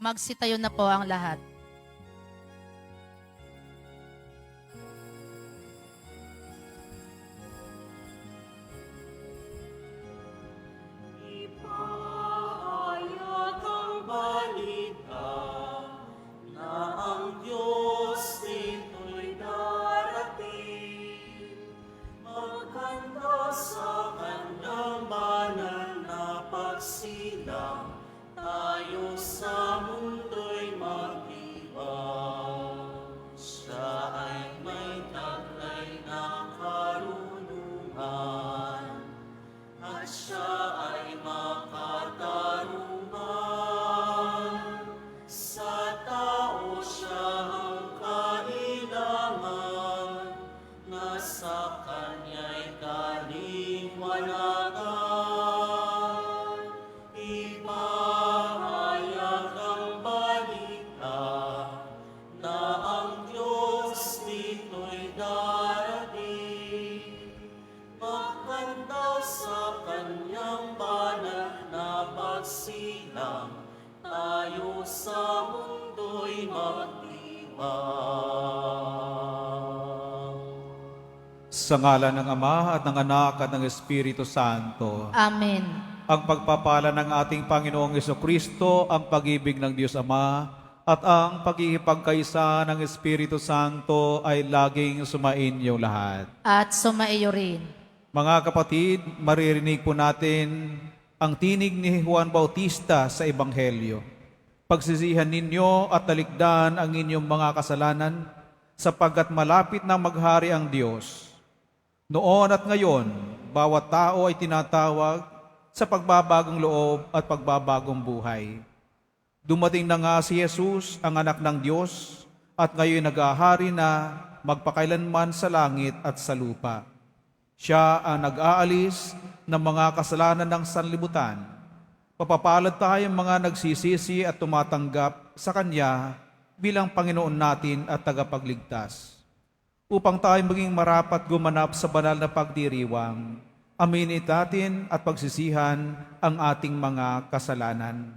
Magsitayo na po ang lahat. Ipahayag ang balita na ang Diyos dito'y darating. Magkanta sa Kanyang banal na pagsilang, tayo sa mundo'y magdiwang. Siya ay may taglay na karunungan, at siya ay makatarungan. Sa tao siya ang kailangan, na sa Kanya'y kaliwanagan. Ipahayag ang balita na ang Diyos dito'y darating. Magkanta sa Kanyang banal na pagsilang, tayo sa mundo'y magdiwang. Sa ngalan ng Ama at ng Anak at ng Espiritu Santo. Amen. Ang pagpapala ng ating Panginoong Jesucristo, ang pag-ibig ng Diyos Ama, at ang pagkikipagkaisa ng Espiritu Santo ay laging sumainyo lahat. At sumaiyo rin. Mga kapatid, maririnig po natin ang tinig ni Juan Bautista sa Ebanghelyo. Pagsisihan ninyo at talikdan ang inyong mga kasalanan, sapagkat malapit na maghari ang Diyos. Noon at ngayon, bawat tao ay tinatawag sa pagbabagong loob at pagbabagong buhay. Dumating na nga si Jesus, ang anak ng Diyos, at ngayon nag-ahari na magpakailanman sa langit at sa lupa. Siya ang nag-aalis ng mga kasalanan ng sanlibutan. Papapalad tayong mga nagsisisi at tumatanggap sa Kanya bilang Panginoon natin at tagapagligtas. Upang tayo maging marapat gumanap sa banal na pagdiriwang, aminin natin at pagsisihan ang ating mga kasalanan.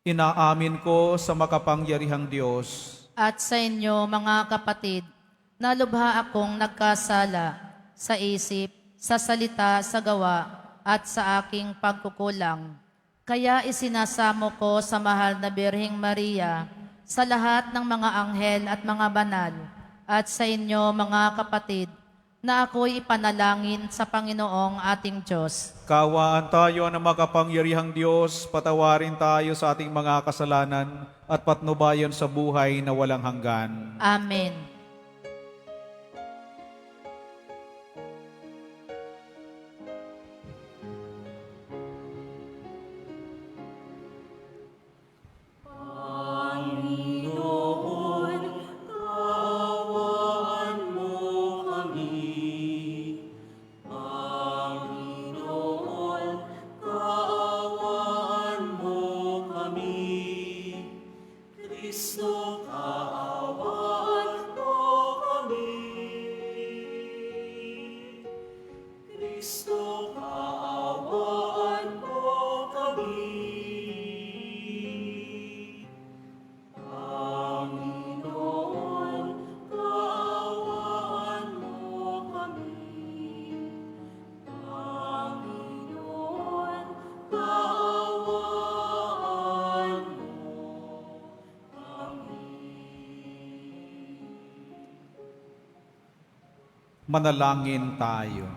Inaamin ko sa makapangyarihang Diyos At sa inyo, mga kapatid, na lubha akong nagkasala sa isip, sa salita, sa gawa, at sa aking pagkukulang. Kaya isinasamo ko sa mahal na Birheng Maria, sa lahat ng mga anghel at mga banal, at sa inyo, mga kapatid, na ako'y ipanalangin sa Panginoong ating Diyos. Kawaan tayo ng makapangyarihang Diyos, patawarin tayo sa ating mga kasalanan at patnubayan sa buhay na walang hanggan. Amen. Panginoon, kaawaan mo kami. Panginoon, kaawaan mo kami. Kristo, kaawaan mo kami. Kristo, kaawaan mo kami. Panginoon, kaawaan mo kami. Panginoon, kaawaan mo kami. Manalangin tayo.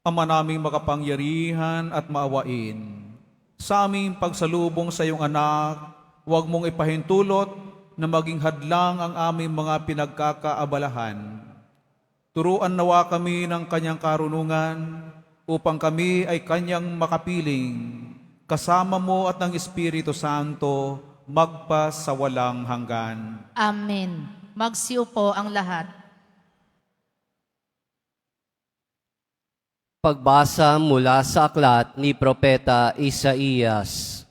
Ama naming makapangyarihan at maawain, sa aming pagsalubong sa iyong anak, huwag mong ipahintulot na maging hadlang ang aming mga pinagkakaabalahan. Turuan nawa kami ng kanyang karunungan upang kami ay kanyang makapiling, kasama mo at ng Espiritu Santo, magpa sa walang hanggan. Amen. Magsiupo ang lahat. Pagbasa mula sa aklat ni Propeta Isaías.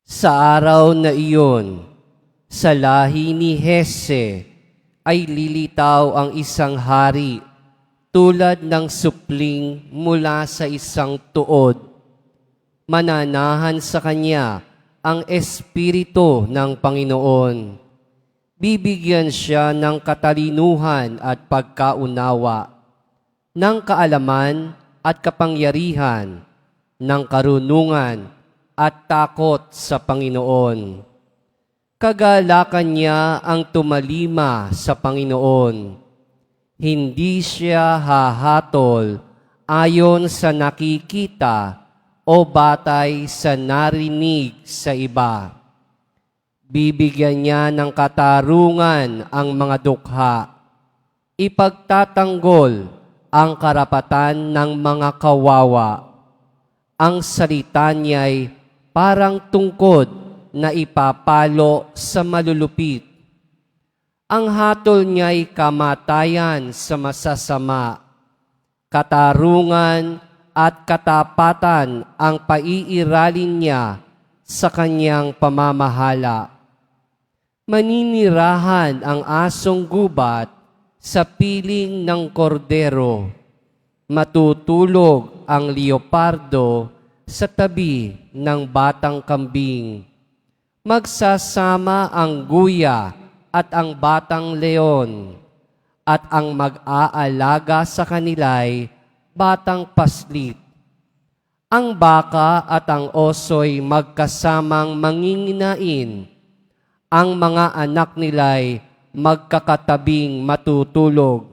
Sa araw na iyon, sa lahi ni Hese ay lilitaw ang isang hari tulad ng supling mula sa isang tuod. mananahan sa kanya ang Espiritu ng Panginoon. Bibigyan siya ng katalinuhan at pagkaunawa, ng kaalaman at kapangyarihan, ng karunungan at takot sa Panginoon. Kagalakan niya ang tumalima sa Panginoon. Hindi siya hahatol ayon sa nakikita o batay sa narinig sa iba. Bibigyan niya ng katarungan ang mga dukha. Ipagtatanggol ang karapatan ng mga kawawa. Ang salita niya'y parang tungkod na ipapalo sa malulupit. Ang hatol niya'y kamatayan sa masasama. Katarungan at katapatan ang paiiralin niya sa kanyang pamamahala. Maninirahan ang asong gubat sa piling ng kordero. Matutulog ang leopardo sa tabi ng batang kambing. Magsasama ang guya at ang batang leon, at ang mag-aalaga sa kanila'y batang paslit. Ang baka at ang oso'y magkasamang manginginain. Ang mga anak nila'y magkakatabing matutulog.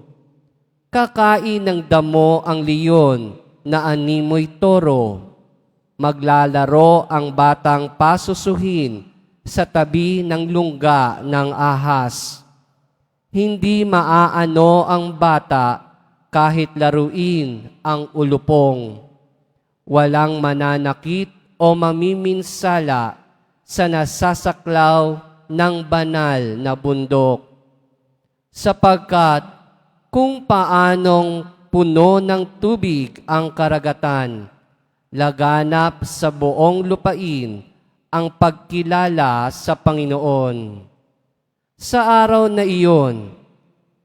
Kakain ng damo ang leon na animoy toro. Maglalaro ang batang pasusuhin sa tabi ng lungga ng ahas. Hindi maaano ang bata kahit laruin ang ulupong. Walang mananakit o mamiminsala sa nasasaklaw ng banal na bundok. Sapagkat kung paanong puno ng tubig ang karagatan, laganap sa buong lupain ang pagkilala sa Panginoon. Sa araw na iyon,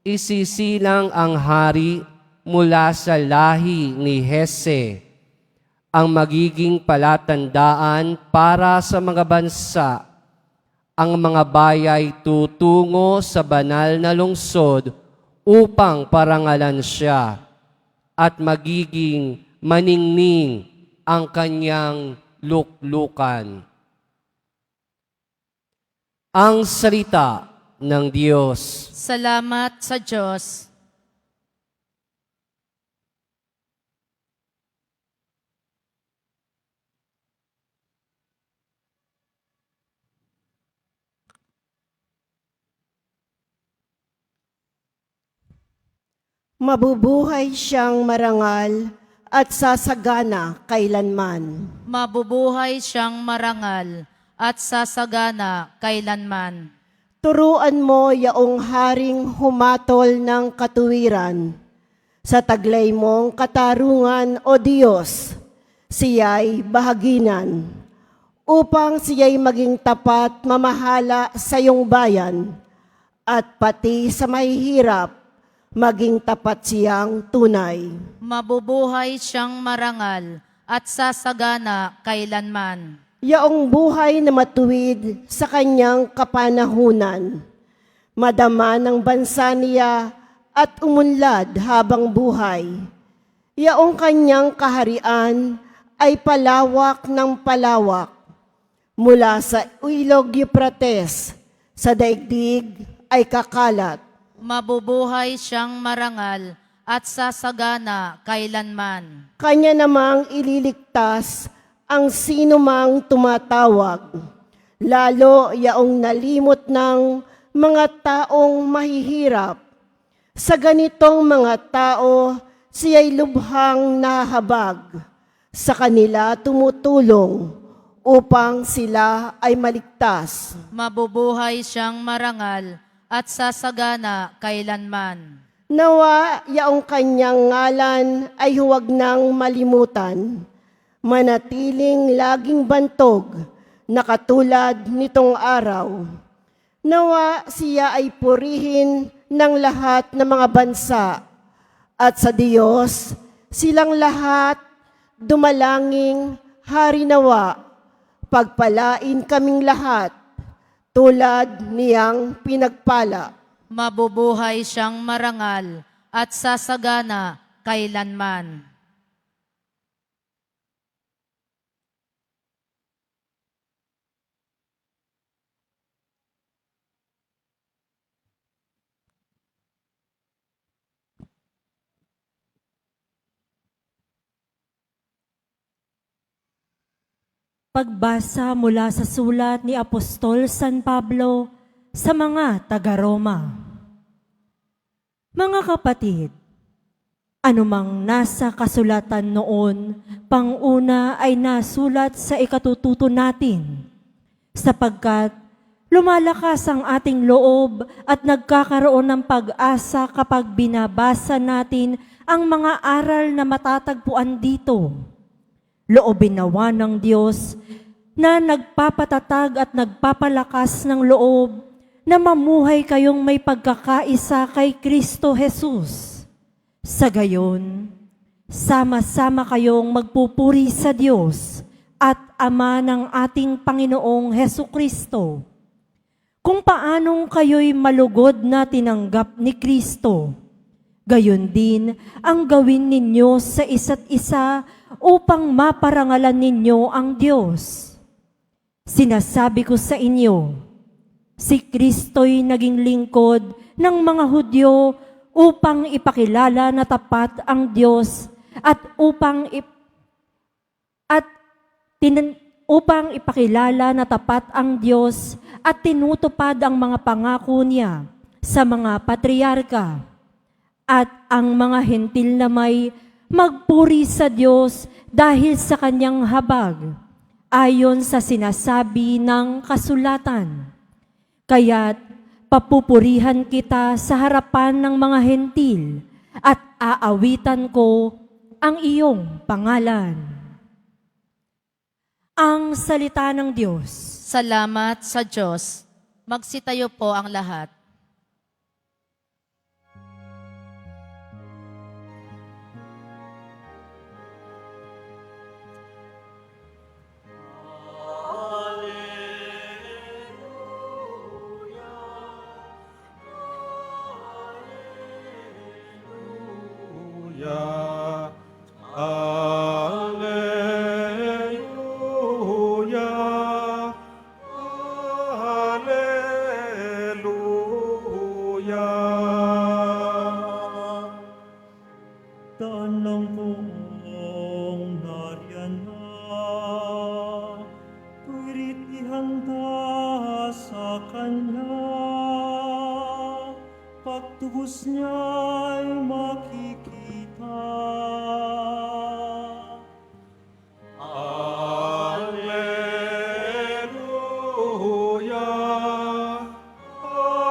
isisilang ang hari mula sa lahi ni Hese, ang magiging palatandaan para sa mga bansa. Ang mga bayay tutungo sa banal na lungsod upang parangalan siya, at magiging maningning ang kanyang luklukan. Ang salita ng Diyos. Salamat sa Diyos. Mabubuhay siyang marangal at sasagana kailanman. Mabubuhay siyang marangal at sasagana kailanman. Turuan mo yaong haring humatol ng katuwiran. Sa taglay mong katarungan, O Diyos, siya'y bahaginan. Upang siya'y maging tapat mamahala sa iyong bayan, at pati sa mahihirap, maging tapat siyang tunay. Mabubuhay siyang marangal at sasagana kailanman. Yaong buhay na matuwid sa kanyang kapanahunan. Madama ng bansa niya at umunlad habang buhay. Yaong kanyang kaharian ay palawak ng palawak. Mula sa ilog Euphrates, sa daigdig ay kakalat. Mabubuhay siyang marangal at sasagana kailanman. Kanya namang ililigtas ang sinumang tumatawag, lalo yaong nalimot ng mga taong mahihirap. Sa ganitong mga tao, siya'y lubhang nahabag. Sa kanila tumutulong upang sila ay maligtas. Mabubuhay siyang marangal at sasagana kailanman. Nawa yaong kanyang ngalan ay huwag nang malimutan. Manatiling laging bantog na katulad nitong araw. Nawa siya ay purihin ng lahat ng mga bansa, at sa Diyos silang lahat dumalangin Hari nawa, pagpalain kaming lahat, tulad niyang pinagpala. Mabubuhay siyang marangal at sasagana kailanman. Pagbasa mula sa sulat ni Apostol San Pablo sa mga taga-Roma. Mga kapatid, anumang nasa kasulatan noon, panguna ay nasulat sa ikatututo natin, sapagkat lumalakas ang ating loob at nagkakaroon ng pag-asa kapag binabasa natin ang mga aral na matatagpuan dito. Loobin nawa ng Diyos na nagpapatatag at nagpapalakas ng loob na mamuhay kayong may pagkakaisa kay Kristo Jesus. Sa gayon, sama-sama kayong magpupuri sa Diyos at Ama ng ating Panginoong Hesu Kristo. Kung paanong kayo'y malugod na tinanggap ni Kristo, gayon din ang gawin ninyo sa isa't isa upang maparangalan ninyo ang Diyos. Sinasabi ko sa inyo, si Kristo'y naging lingkod ng mga Hudyo upang ipakilala na tapat ang Diyos at upang ipakilala na tapat ang Diyos at tinutupad ang mga pangako niya sa mga patriarka. At ang mga hentil na may magpuri sa Diyos dahil sa kanyang habag, ayon sa sinasabi ng kasulatan. Kaya't papupurihan kita sa harapan ng mga hentil at aawitan ko ang iyong pangalan. Ang salita ng Diyos. Salamat sa Diyos. Magsitayo po ang lahat. Alleluia. Alleluia. Tanang kong nariyan na, tuwi't ihanda sa Kanya, pagtubos niya'y makikita. Alleluia. Alleluia. Alleluia.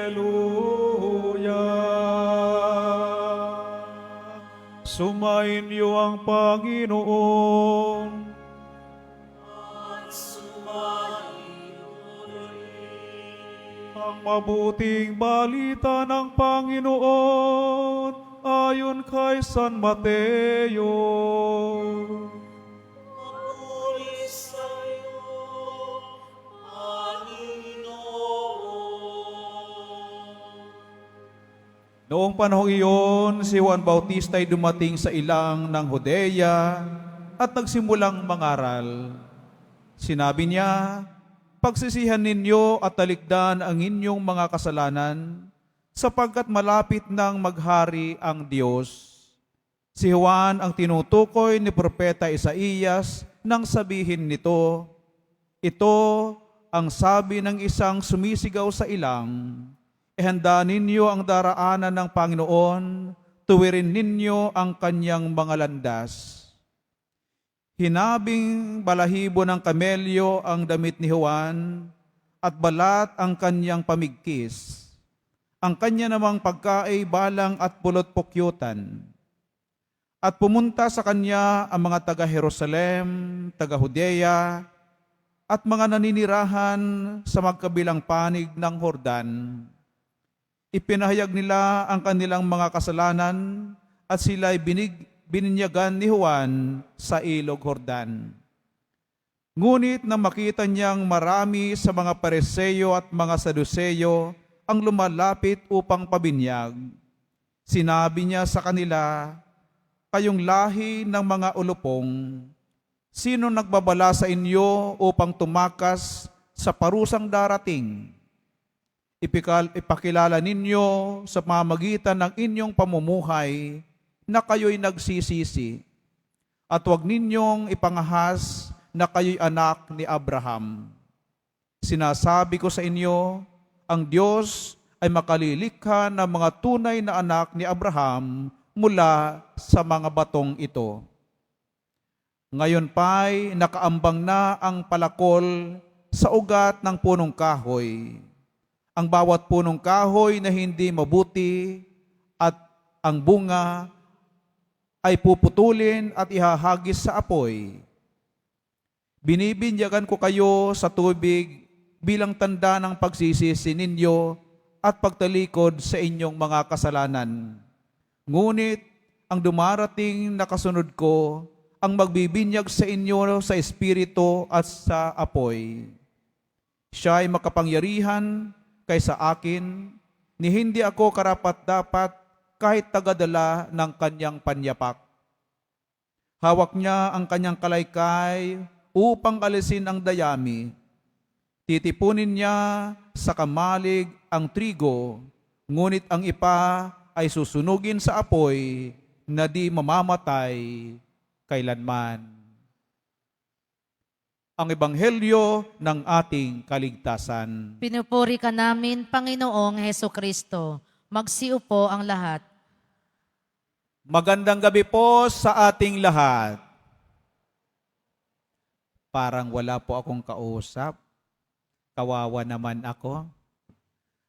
Alleluia. Sumayin niyo ang Panginoon. Ang mabuting balita ng Panginoon ayon kay San Mateo. Papuri sa'yo, Panginoon. Noong panahong iyon, si Juan Bautista ay dumating sa ilang ng Judea at nagsimulang mangaral. Sinabi niya, pagsisihan ninyo at talikdan ang inyong mga kasalanan, sapagkat malapit nang maghari ang Diyos. Si Juan ang tinutukoy ni Propeta Isaías nang sabihin nito, ito ang sabi ng isang sumisigaw sa ilang, ihanda ninyo ang daraanan ng Panginoon, tuwirin ninyo ang kanyang mga landas. Hinabing balahibo ng kamelyo ang damit ni Juan at balat ang kanyang pamigkis. Ang kanya namang pagkaay balang at pulot-pukyutan. At pumunta sa kanya ang mga taga-Jerusalem, taga-Judea, at mga naninirahan sa magkabilang panig ng Hordan. Ipinahayag nila ang kanilang mga kasalanan at sila'y bininyagan ni Juan sa ilog Hordan. Ngunit nang makita niyang marami sa mga Pariseo at mga Saduseyo ang lumalapit upang pabinyag, sinabi niya sa kanila, "Kayong lahi ng mga ulupong, sino nagbabala sa inyo upang tumakas sa parusang darating? Ipakilala ninyo sa pamamagitan ng inyong pamumuhay na kayo'y nagsisisi, at huwag ninyong ipangahas na kayo'y anak ni Abraham. Sinasabi ko sa inyo, ang Diyos ay makalilikha ng mga tunay na anak ni Abraham mula sa mga batong ito. Ngayon pa'y nakaambang na ang palakol sa ugat ng punong kahoy. Ang bawat punong kahoy na hindi mabuti at ang bunga ay puputulin at ihahagis sa apoy. Binibinyagan ko kayo sa tubig bilang tanda ng pagsisisi ninyo at pagtalikod sa inyong mga kasalanan. Ngunit ang dumarating na kasunod ko ang magbibinyag sa inyo sa espiritu at sa apoy. Siya ay makapangyarihan kaysa akin, ni hindi ako karapat-dapat kahit tagadala ng kanyang panyapak. Hawak niya ang kanyang kalaykay upang alisin ang dayami. Titipunin niya sa kamalig ang trigo, ngunit ang ipa ay susunugin sa apoy na di mamamatay kailanman. Ang Ebanghelyo ng ating kaligtasan. Pinupuri ka namin, Panginoong Heso Kristo. Magsiupo ang lahat. Magandang gabi po sa ating lahat. Parang wala po akong kausap. Kawawa naman ako.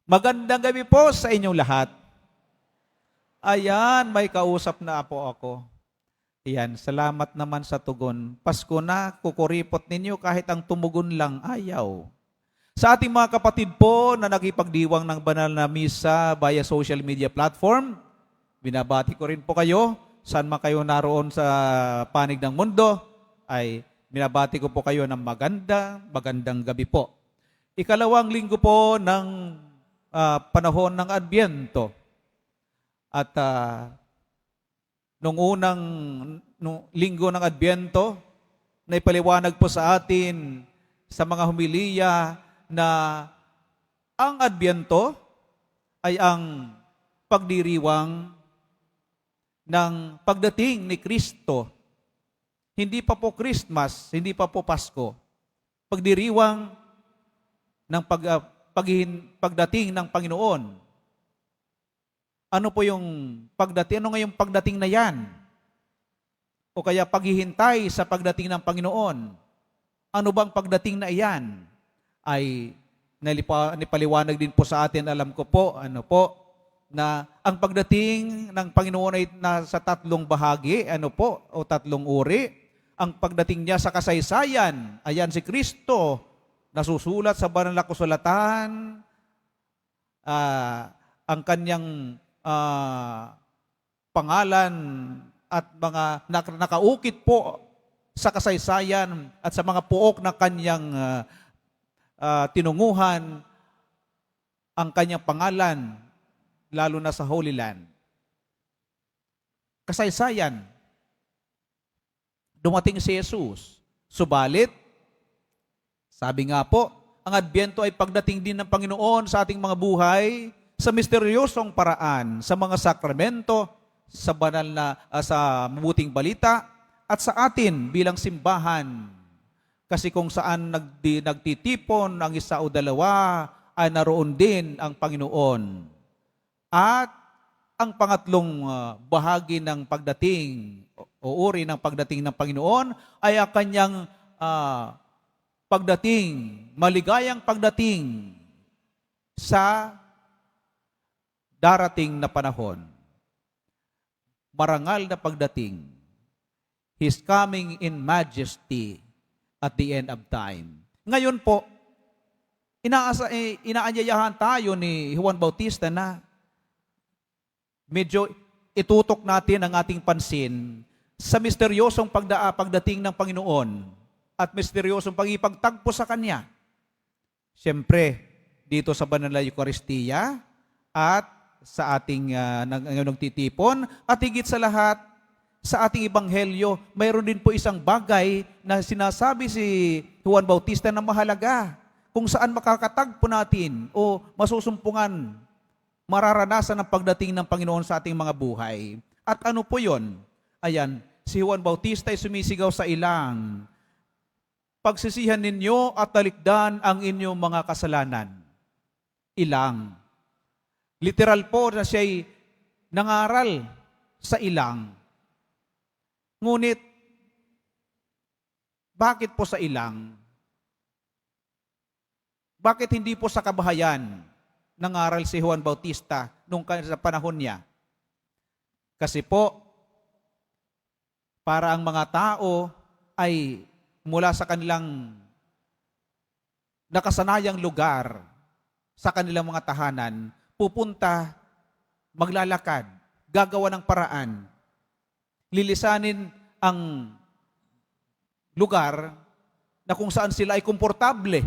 Magandang gabi po sa inyong lahat. Ayan, may kausap na po ako. Ayan, salamat naman sa tugon. Pasko na, kukuripot ninyo kahit ang tumugon lang ayaw. Sa ating mga kapatid po na nakipagdiwang ng banal na misa via social media platform, binabati ko rin po kayo. Saan man kayo naroon sa panig ng mundo, ay binabati ko po kayo ng magandang gabi po. Ikalawang linggo po ng panahon ng Adbyento. At nung linggo ng Adbyento, na ipaliwanag po sa atin sa mga humiliya na ang Adbyento ay ang pagdiriwang ng pagdating ni Kristo. Hindi pa po Christmas, hindi pa po Pasko. Pagdiriwang ng pagdating ng Panginoon. Ano po yung pagdating? Ano nga yung pagdating na yan? O kaya paghihintay sa pagdating ng Panginoon? Ano bang pagdating na iyan? Ay nipaliwanag din po sa atin, alam ko po, na ang pagdating ng Panginoon ay nasa tatlong bahagi, o tatlong uri. Ang pagdating niya sa kasaysayan, ayan si Kristo, nasusulat sa banal na kasulatan, ang kanyang pangalan at mga nakaukit po sa kasaysayan at sa mga puok ng kanyang tinunguhan, ang kanyang pangalan, lalo na sa Holy Land. Kasaysayan. Dumating si Jesus. Subalit, sabi nga po, ang Adbyento ay pagdating din ng Panginoon sa ating mga buhay sa misteryosong paraan, sa mga sakramento, sa banal na sa mabuting balita, at sa atin bilang simbahan. Kasi kung saan nagtitipon ang isa o dalawa, ay naroon din ang Panginoon. At ang pangatlong bahagi ng pagdating o uri ng pagdating ng Panginoon ay ang kanyang pagdating, maligayang pagdating sa darating na panahon. Marangal na pagdating. His coming in majesty at the end of time. Ngayon po, inaanyayahan tayo ni Juan Bautista na medyo itutok natin ang ating pansin sa misteryosong pagdating ng Panginoon at misteryosong pagipagtagpo sa Kanya. Siyempre, dito sa Banal na Eucharistia at sa ating nagtitipon at higit sa lahat, sa ating ebanghelyo, mayroon din po isang bagay na sinasabi si Juan Bautista na mahalaga kung saan makakatagpo natin o masusumpungan, mararanasan ang pagdating ng Panginoon sa ating mga buhay. At ano po yon? Ayan, si Juan Bautista ay sumisigaw sa ilang, pagsisihan ninyo at talikdan ang inyong mga kasalanan. Ilang. Literal po na siya'y nangaral sa ilang. Ngunit, bakit po sa ilang? Bakit hindi po sa kabahayan nangaral si Juan Bautista nung sa panahon niya? Kasi po, para ang mga tao ay mula sa kanilang nakasanayang lugar, sa kanilang mga tahanan, pupunta, maglalakad, gagawa ng paraan, lilisanin ang lugar na kung saan sila ay komportable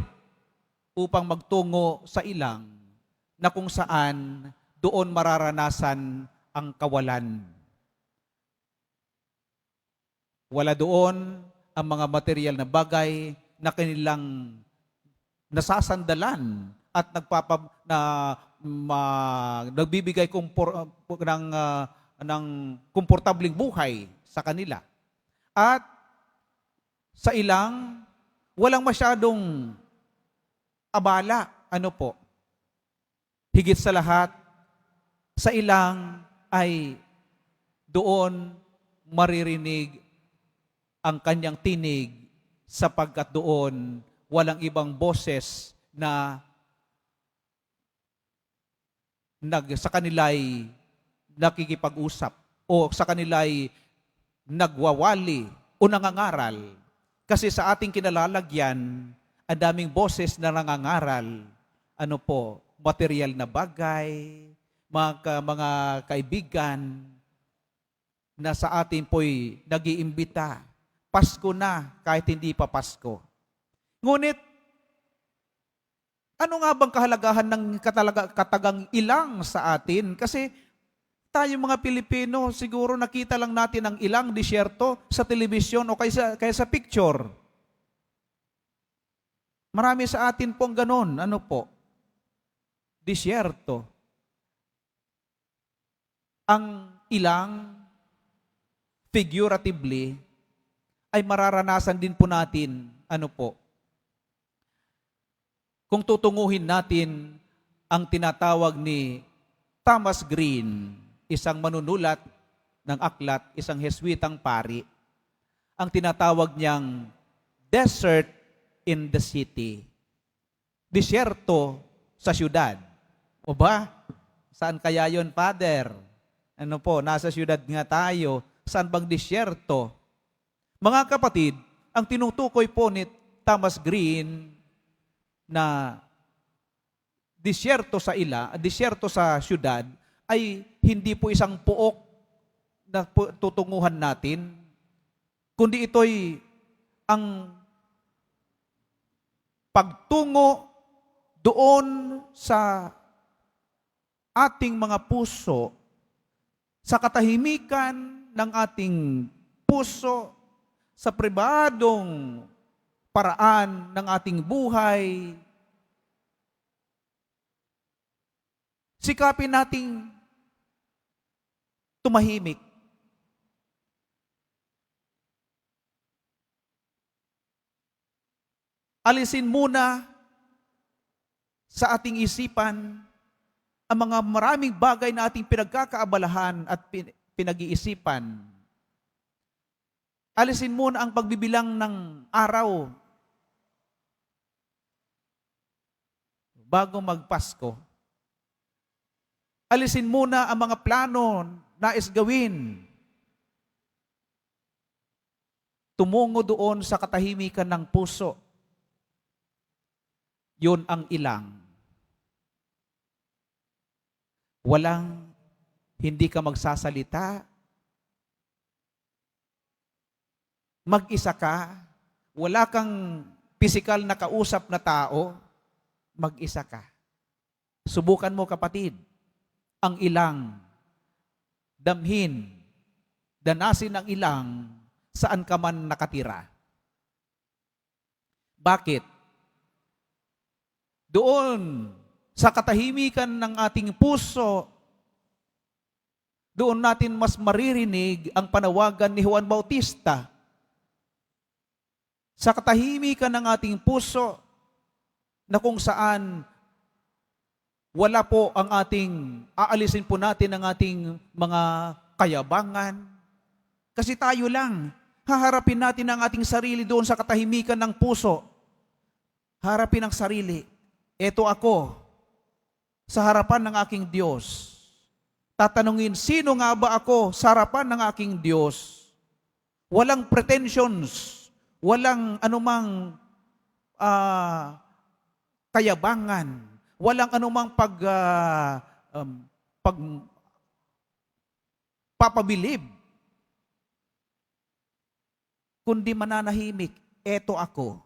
upang magtungo sa ilang na kung saan doon mararanasan ang kawalan. Wala doon ang mga material na bagay na kanilang nasasandalan at nagbibigay ng komportabling buhay sa kanila. At sa ilang, walang masyadong abala. Ano po? Higit sa lahat, sa ilang ay doon maririnig ang kanyang tinig sapagkat doon walang ibang boses na sa kanila'y nakikipag-usap o sa kanila'y nagwawali o nangangaral. Kasi sa ating kinalalagyan, ang daming boses na nangangaral. Ano po? Material na bagay, mga kaibigan na sa atin po'y nag-iimbita. Pasko na kahit hindi pa Pasko. Ngunit, ano nga bang kahalagahan ng katagang ilang sa atin? Kasi tayo mga Pilipino, siguro nakita lang natin ang ilang disyerto sa telebisyon o kaya sa picture. Marami sa atin pong ganon. Ano po? Disyerto. Ang ilang, figuratively, ay mararanasan din po natin, ano po, kung tutunguhin natin ang tinatawag ni Thomas Green, isang manunulat ng aklat, isang Heswitang pari, ang tinatawag niyang desert in the city. Disyerto sa syudad. O ba? Saan kaya yon, Father? Ano po, nasa syudad nga tayo. Saan bang disyerto? Mga kapatid, ang tinutukoy po ni Thomas Green na disyerto sa syudad ay hindi po isang puok na tutunguhan natin, kundi ito'y ang pagtungo doon sa ating mga puso, sa katahimikan ng ating puso, sa pribadong paraan ng ating buhay, sikapin nating tumahimik. Alisin muna sa ating isipan ang mga maraming bagay na ating pinagkakaabalahan at pinag-iisipan. Alisin muna ang pagbibilang ng araw bago magpasko. Alisin muna ang mga plano nais gawin. Tumungo doon sa katahimikan ng puso. Yun ang ilang. Hindi ka magsasalita, mag-isa ka, wala kang pisikal na kausap na tao, mag-isa ka. Subukan mo kapatid, ang ilang, damhin, danasin ang ilang, saan ka man nakatira. Bakit? Doon, sa katahimikan ng ating puso, doon natin mas maririnig ang panawagan ni Juan Bautista. Sa katahimikan ng ating puso, na kung saan wala po ang aalisin po natin ang ating mga kayabangan. Kasi tayo lang, haharapin natin ang ating sarili doon sa katahimikan ng puso. Harapin ang sarili. Eto ako, sa harapan ng aking Diyos. Tatanungin, sino nga ba ako sa harapan ng aking Diyos? Walang pretensions, walang anumang kayabangan, walang anumang papabilib, kundi mananahimik, eto ako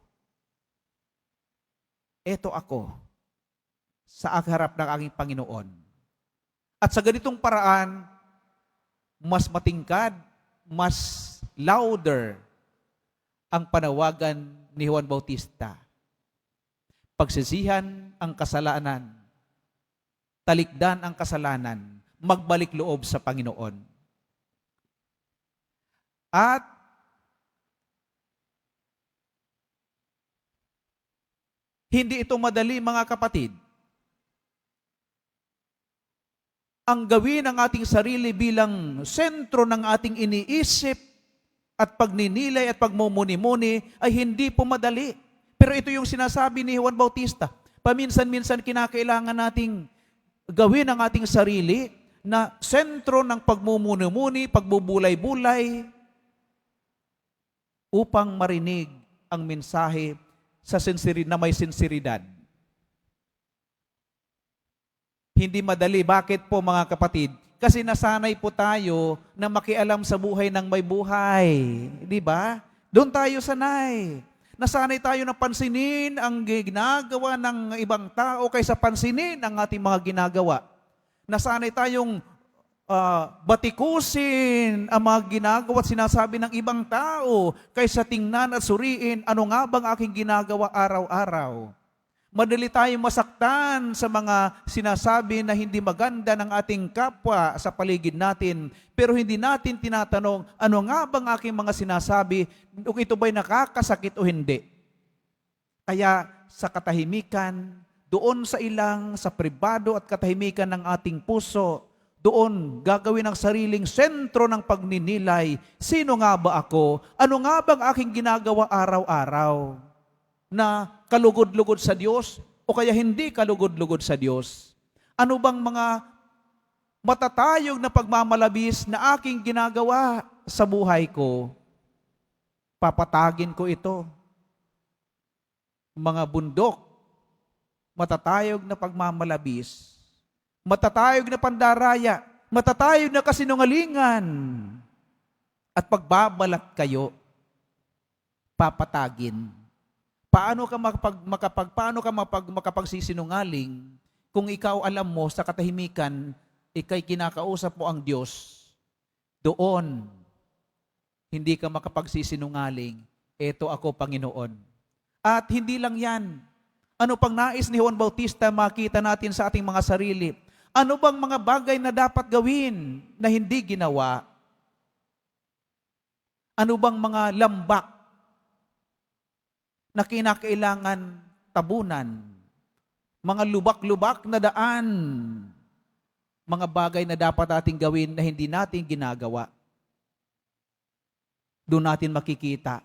sa harap ng aking Panginoon. At sa ganitong paraan, mas matingkad, mas louder ang panawagan ni Juan Bautista. Pagsisihan ang kasalanan, talikdan ang kasalanan, magbalik loob sa Panginoon. At hindi ito madali, mga kapatid. Ang gawin ng ating sarili bilang sentro ng ating iniisip at pagninilay at pagmumuni-muni ay hindi po madali. Pero ito yung sinasabi ni Juan Bautista. Paminsan-minsan kinakailangan nating gawin ang ating sarili na sentro ng pagmumuni-muni, pagbubulay-bulay upang marinig ang mensahe na may sinseridad. Hindi madali. Bakit po, mga kapatid? Kasi nasanay po tayo na makialam sa buhay ng may buhay. Di ba? Doon tayo sanay. Nasanay tayo na pansinin ang ginagawa ng ibang tao kaysa pansinin ang ating mga ginagawa. Nasanay tayong batikusin ang mga ginagawa at sinasabi ng ibang tao kaysa tingnan at suriin ano nga bang aking ginagawa araw-araw. Madali tayong masaktan sa mga sinasabi na hindi maganda ng ating kapwa sa paligid natin, pero hindi natin tinatanong, ano nga bang aking mga sinasabi, kung ito ba'y nakakasakit o hindi. Kaya sa katahimikan, doon sa ilang, sa pribado at katahimikan ng ating puso, doon gagawin ang sariling sentro ng pagninilay, sino nga ba ako? Ano nga bang aking ginagawa araw-araw? Na kalugod-lugod sa Diyos o kaya hindi kalugod-lugod sa Diyos? Ano bang mga matatayog na pagmamalabis na aking ginagawa sa buhay ko? Papatagin ko ito. Mga bundok, matatayog na pagmamalabis, matatayog na pandaraya, matatayog na kasinungalingan, at pagbabalat kayo, papatagin. Paano ka makapagsisinungaling kung ikaw alam mo sa katahimikan, ikay kinakausap mo ang Diyos? Doon, hindi ka makapagsisinungaling, eto ako, Panginoon. At hindi lang yan. Ano pang nais ni Juan Bautista makita natin sa ating mga sarili? Ano bang mga bagay na dapat gawin na hindi ginawa? Ano bang mga lambak na kinakailangan tabunan, mga lubak-lubak na daan, mga bagay na dapat ating gawin na hindi natin ginagawa. Doon natin makikita.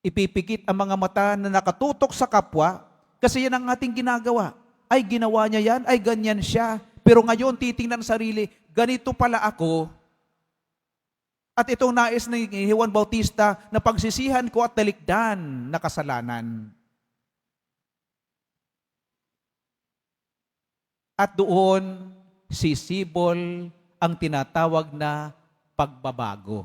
Ipipikit ang mga mata na nakatutok sa kapwa kasi yan ang ating ginagawa. Ay, ginawa niya yan, ay ganyan siya. Pero ngayon, titingnan sarili, ganito pala ako. At itong nais ni Juan Bautista na pagsisihan ko at talikdan na kasalanan. At doon, sisibol ang tinatawag na pagbabago.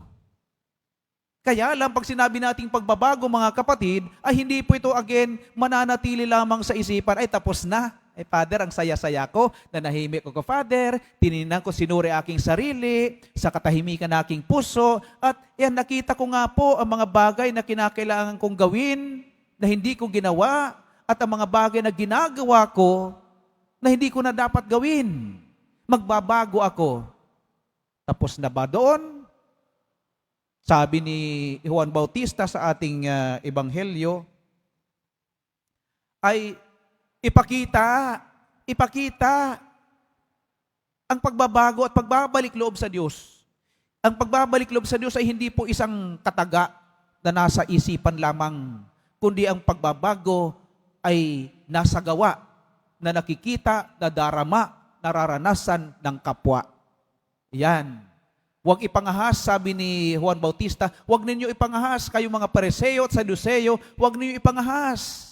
Kaya lang, pag sinabi nating pagbabago, mga kapatid, ay hindi po ito again mananatili lamang sa isipan, ay tapos na. Ay Father, ang saya-saya ko, nanahimik ko, Father, tininan ko sinuri aking sarili, sa katahimikan ng aking puso, at yan, nakita ko nga po ang mga bagay na kinakailangan kong gawin, na hindi ko ginawa, at ang mga bagay na ginagawa ko, na hindi ko na dapat gawin. Magbabago ako. Tapos na ba doon? Sabi ni Juan Bautista sa ating ebanghelyo, ay ipakita ang pagbabago at pagbabalik loob sa Diyos. Ang pagbabalik loob sa Diyos ay hindi po isang kataga na nasa isipan lamang, kundi ang pagbabago ay nasa gawa na nakikita, nadarama, nararanasan ng kapwa. Yan. Huwag ipangahas, sabi ni Juan Bautista, huwag ninyo ipangahas, kayong mga Pariseo at Saduceo, huwag ninyo ipangahas.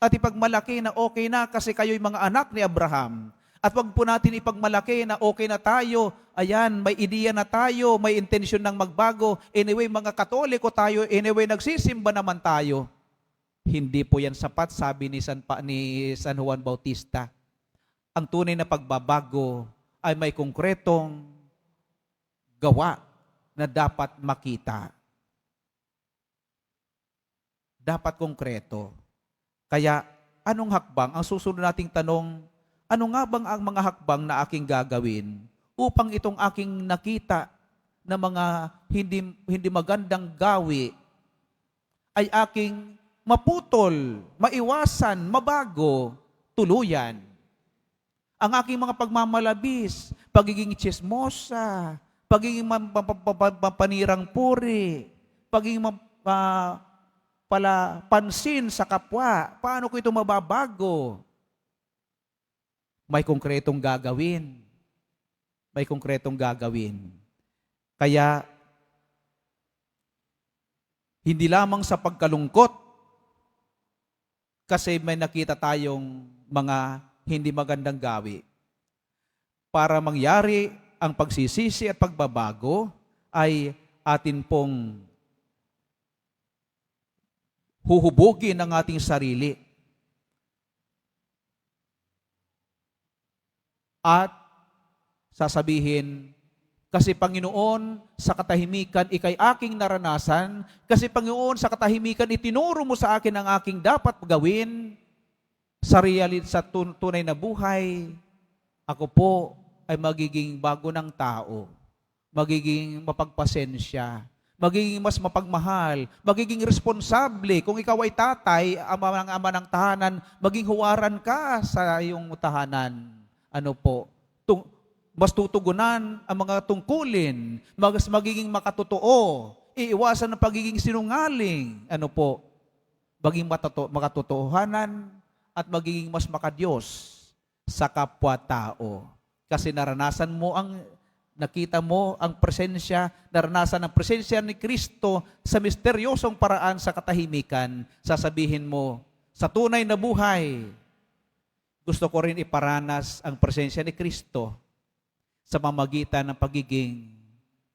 At ipagmalaki na okay na kasi kayo'y mga anak ni Abraham. At huwag po natin ipagmalaki na okay na tayo, ayan, may ideya na tayo, may intensyon ng magbago. Anyway, mga Katoliko tayo, anyway, nagsisimba naman tayo. Hindi po yan sapat, sabi ni San Juan Bautista. Ang tunay na pagbabago ay may konkretong gawa na dapat makita. Dapat konkreto. Kaya, anong hakbang? Ang susunod nating tanong, ano nga bang ang mga hakbang na aking gagawin upang itong aking nakita na mga hindi magandang gawi ay aking maputol, maiwasan, mabago, tuluyan. Ang aking mga pagmamalabis, pagiging tsismosa, pagiging panirang puri, pagiging pansin sa kapwa, paano ko ito mababago? May konkretong gagawin. May konkretong gagawin. Kaya, hindi lamang sa pagkalungkot, kasi may nakita tayong mga hindi magandang gawi. Para mangyari ang pagsisisi at pagbabago ay atin pong huhubugin ang ating sarili. At sasabihin, kasi Panginoon, sa katahimikan, ikay aking naranasan, kasi Panginoon, sa katahimikan, itinuro mo sa akin ang aking dapat gawin sa tunay na buhay. Ako po ay magiging bago ng tao, magiging mapagpasensya, magiging mas mapagmahal, magiging responsable. Kung ikaw ay tatay, ama ng tahanan, maging huwaran ka sa iyong tahanan. Ano po? Mas tutugunan ang mga tungkulin, mas magiging makatotoo, iiwasan ang pagiging sinungaling. Ano po? Maging makatotohanan at magiging mas makadiyos sa kapwa-tao. Kasi naranasan mo nakita mo ang presensya, naranasan ang presensya ni Kristo sa misteryosong paraan sa katahimikan. Sasabihin mo, sa tunay na buhay, gusto ko rin iparanas ang presensya ni Kristo sa pamamagitan ng pagiging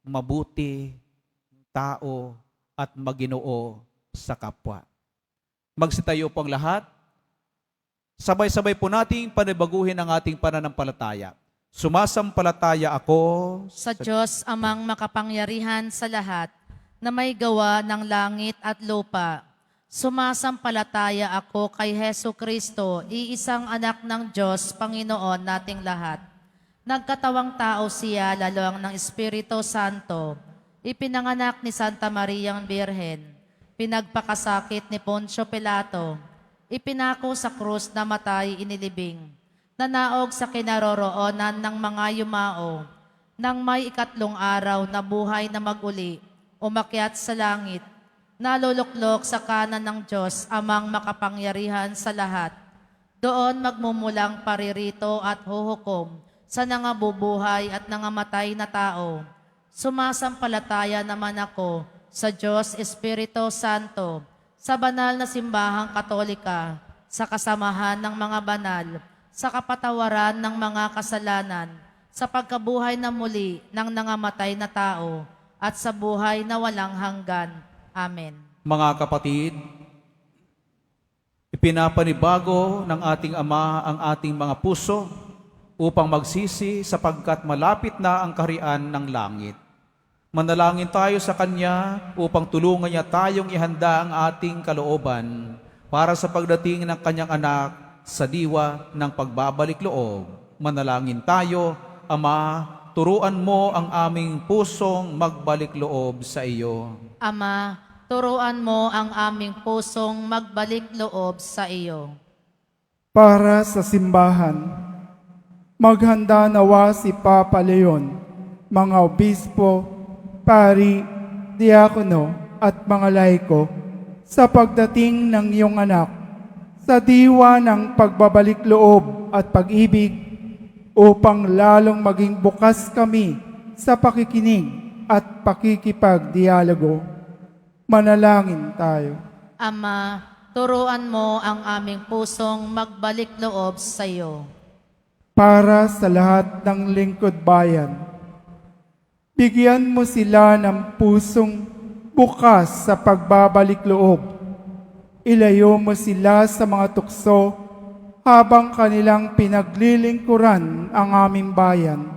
mabuti, tao, at maginoo sa kapwa. Magsitayo po ang lahat. Sabay-sabay po nating panibaguhin ang ating pananampalataya. Sumasampalataya ako sa Diyos amang makapangyarihan sa lahat, na may gawa ng langit at lupa. Sumasampalataya ako kay Hesu Kristo, iisang anak ng Diyos, Panginoon nating lahat. Nagkatawang tao siya, lalong ng Espiritu Santo. Ipinanganak ni Santa Mariang Birhen. Pinagpakasakit ni Poncio Pilato. Ipinako sa krus na matay inilibing. Nanaog sa kinaroroonan ng mga yumao. Nang may ikatlong araw na buhay na maguli, umakyat sa langit. Naluluklok sa kanan ng Diyos, amang makapangyarihan sa lahat. Doon magmumulang paririto at huhukom sa nangabubuhay at nangamatay na tao. Sumasampalataya naman ako sa Diyos Espiritu Santo, sa banal na simbahang Katolika, sa kasamahan ng mga banal, sa kapatawaran ng mga kasalanan, sa pagkabuhay na muli ng nangamatay na tao, at sa buhay na walang hanggan. Amen. Mga kapatid, ipinapanibago ng ating Ama ang ating mga puso upang magsisi sapagkat malapit na ang kaharian ng langit. Manalangin tayo sa Kanya upang tulungan niya tayong ihanda ang ating kalooban para sa pagdating ng Kanyang anak sa diwa ng pagbabalik loob. Manalangin tayo, Ama, turuan mo ang aming pusong magbalik loob sa iyo. Ama, turuan mo ang aming pusong magbalik loob sa iyo. Para sa simbahan, maghanda nawa si Papa Leon, mga obispo, pari, diakono at mga laiko sa pagdating ng iyong anak sa diwa ng pagbabalik loob at pag-ibig upang lalong maging bukas kami sa pakikinig at pakikipagdialogo. Manalangin tayo. Ama, turuan mo ang aming pusong magbalik loob sa iyo. Para sa lahat ng lingkod bayan, bigyan mo sila ng pusong bukas sa pagbabalik loob. Ilayo mo sila sa mga tukso habang kanilang pinaglilingkuran ang aming bayan.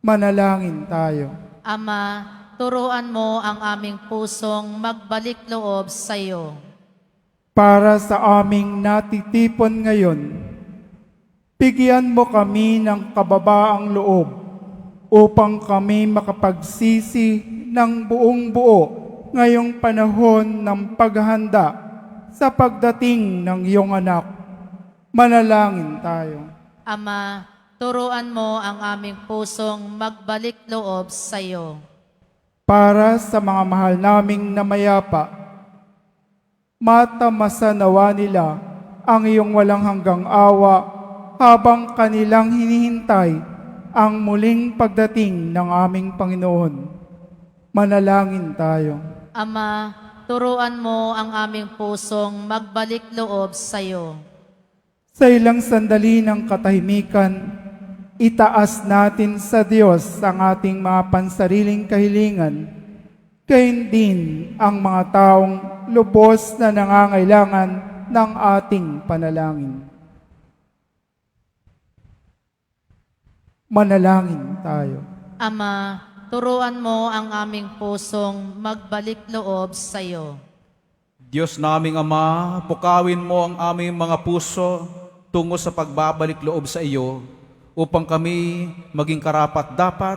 Manalangin tayo. Ama, turuan mo ang aming pusong magbalik loob sa iyo. Para sa aming natitipon ngayon, bigyan mo kami ng kababaang loob upang kami makapagsisi ng buong buo ngayong panahon ng paghahanda sa pagdating ng iyong anak. Manalangin tayo. Ama, turuan mo ang aming pusong magbalik loob sa iyo. Para sa mga mahal naming namayapa, matamasa nawa nila ang iyong walang hanggang awa habang kanilang hinihintay ang muling pagdating ng aming Panginoon. Manalangin tayo. Ama, turuan mo ang aming pusong magbalik loob sa iyo. Sa ilang sandali ng katahimikan, itaas natin sa Diyos ang ating mga pansariling kahilingan, gayon din ang mga taong lubos na nangangailangan ng ating panalangin. Manalangin tayo. Ama, turuan mo ang aming pusong magbalik loob sa iyo. Diyos naming Ama, pukawin mo ang aming mga puso tungo sa pagbabalik loob sa iyo upang kami maging karapat-dapat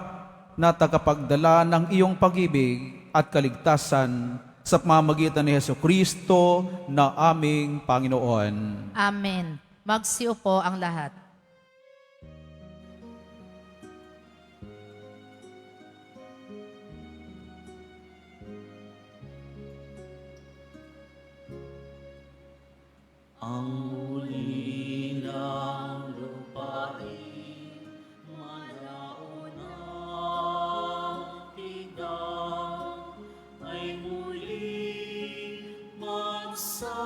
na tagapagdala ng iyong pag-ibig at kaligtasan sa pamamagitan ni Jesucristo na aming Panginoon. Amen. Magsiupo ang lahat. Ang muli ng lupain, malaon ang tigang, ay muli magsasaya.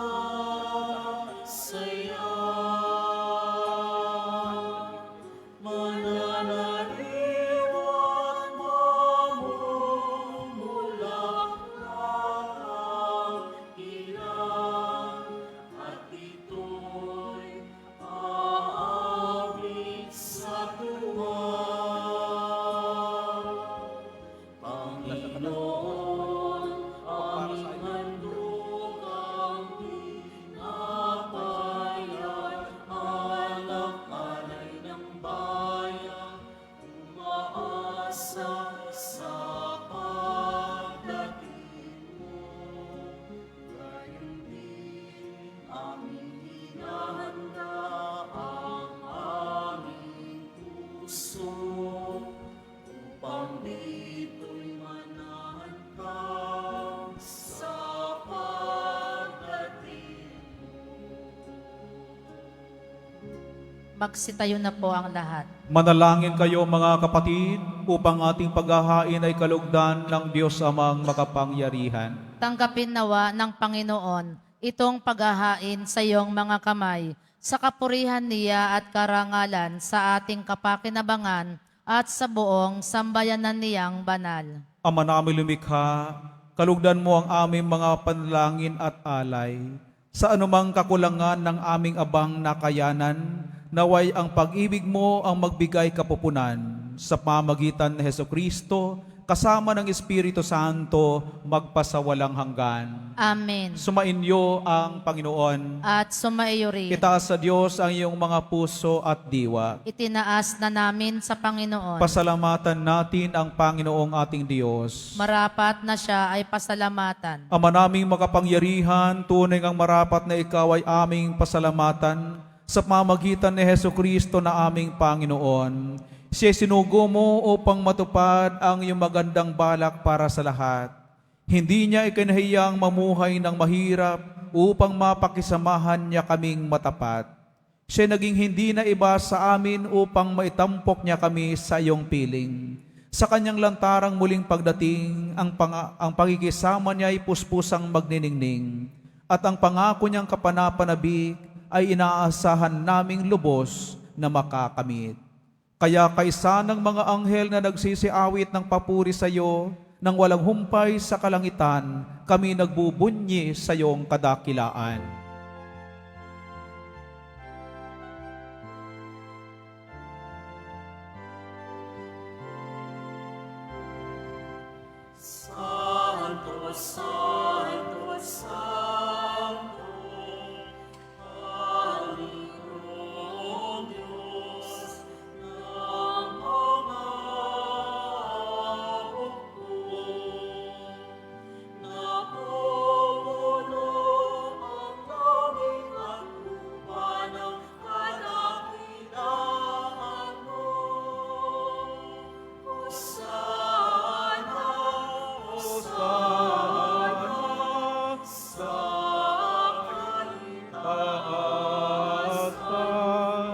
Mananaliwan mamumulaklak ang ilang, at ito'y aawit sa tuwa. Panginoon, aming handog ang tinapay at alak-alay ng bayan, umaasa sa pagdating mo. Gayon din aming hinahanda ang aming puso upang dito'y manahan ka sa pagdating mo. Magsitayo na po ang lahat. Manalangin kayo mga kapatid upang ating paghahain ay kalugdan ng Diyos amang makapangyarihan. Tanggapin nawa ng Panginoon itong paghahain sa iyong mga kamay sa kapurihan niya at karangalan sa ating kapakinabangan at sa buong sambayanan niyang banal. Ama namin lumikha, kalugdan mo ang aming mga panalangin at alay. Sa anumang kakulangan ng aming abang na kayanan, naway ang pag-ibig mo ang magbigay kapupunan sa pamagitan ni Hesukristo, kasama ng Espiritu Santo, magpasawalang hanggan. Amen. Sumainyo ang Panginoon. At sumaiyo rin. Itaas sa Diyos ang iyong mga puso at diwa. Itinaas na namin sa Panginoon. Pasalamatan natin ang Panginoong ating Diyos. Marapat na siya ay pasalamatan. Ama naming makapangyarihan, tunay ang marapat na ikaw ay aming pasalamatan sa pamagitan ni Hesukristo na aming Panginoon. Siya sinugo mo upang matupad ang iyong magandang balak para sa lahat. Hindi niya ikinahiyang mamuhay ng mahirap upang mapakisamahan niya kaming matapat. Siya naging hindi na iba sa amin upang maitampok niya kami sa iyong piling. Sa kanyang lantarang muling pagdating, ang pagkikisama niya ay puspusang magniningning. At ang pangako niyang kapanapanabik ay inaasahan naming lubos na makakamit. Kaya kaisa ng mga anghel na nagsisiawit ng papuri sa iyo, nang walang humpay sa kalangitan, kami nagbubunyi sa iyong kadakilaan. Santo, Santo, Santo, Panginoong Diyos ng mga hukbo. Napupuno ang langit at lupa ng kadakilaan mo. Hosana, Hosana sa kaitaasan.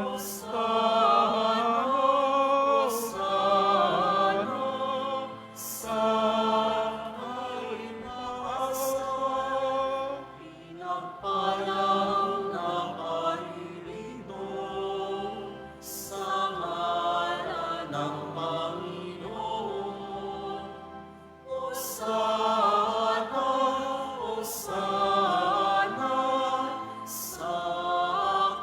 Hosana, Hosana sa kaitaasan. Pinagpalang naparirito sa ngalan ng Panginoon. Hosana, Hosana sa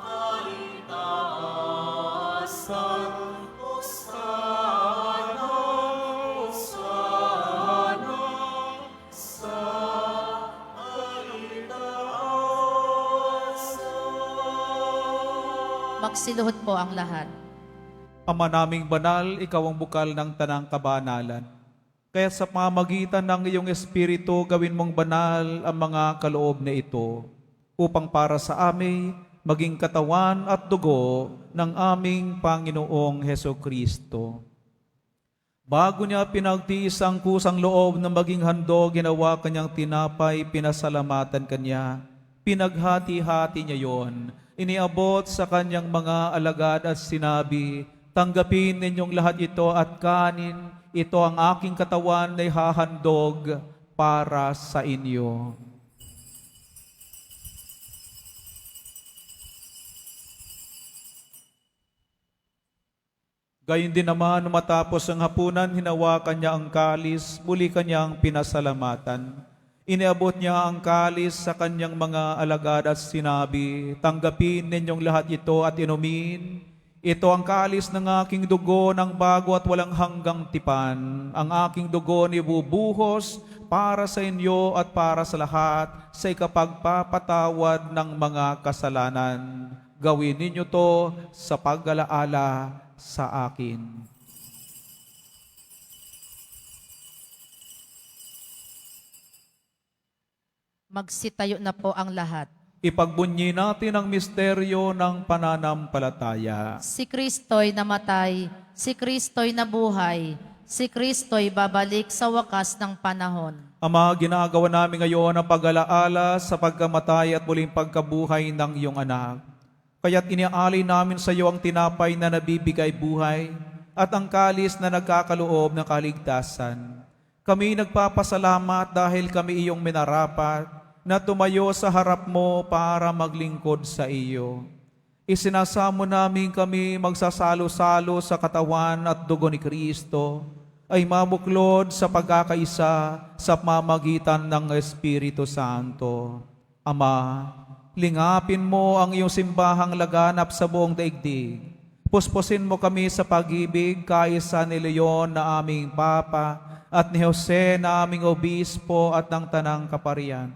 kaitaasan. Hosana, Hosana sa kaitaasan. Magsiluhod po ang lahat. Ama naming banal, ikaw ang bukal ng tanang kabanalan. Kaya sa pamagitan ng iyong Espiritu, gawin mong banal ang mga kaloob na ito, upang para sa amin maging katawan at dugo ng aming Panginoong Hesukristo. Bago niya pinagtiis ang kusang loob na maging handog, ginawa kanyang tinapay, pinasalamatan kanya, pinaghati-hati niya yon, iniabot sa kanyang mga alagad at sinabi, tanggapin ninyong lahat ito at kanin, ito ang aking katawan na ihahandog para sa inyo. Gayun din naman, matapos ang hapunan, hinawakan niya ang kalis, muli kanyang pinasalamatan. Iniabot niya ang kalis sa kanyang mga alagad at sinabi, tanggapin ninyong lahat ito at inumin. Ito ang kalis ng aking dugo ng bago at walang hanggang tipan. Ang aking dugo nibubuhos para sa inyo at para sa lahat sa ikapagpapatawad ng mga kasalanan. Gawin ninyo to sa pag-alaala sa akin. Magsitayo na po ang lahat. Ipagbunyi natin ang misteryo ng pananampalataya. Si Kristo'y namatay, si Kristo'y nabuhay, si Kristo'y babalik sa wakas ng panahon. Ama, ginagawa namin ngayon ang pag-alaala sa pagkamatay at muling pagkabuhay ng iyong anak. Kaya't iniaalay namin sa iyo ang tinapay na nabibigay buhay at ang kalis na nagkakaloob ng kaligtasan. Kami nagpapasalamat dahil kami iyong minarapat na tumayo sa harap mo para maglingkod sa iyo. Isinasamo namin kami magsasalo-salo sa katawan at dugo ni Kristo, ay mabuklod sa pagkakaisa sa pamamagitan ng Espiritu Santo. Ama, lingapin mo ang iyong simbahang laganap sa buong daigdig. Puspusin mo kami sa pag-ibig kaisa ni Leon na aming Papa at ni Jose na aming Obispo at ng Tanang Kaparian.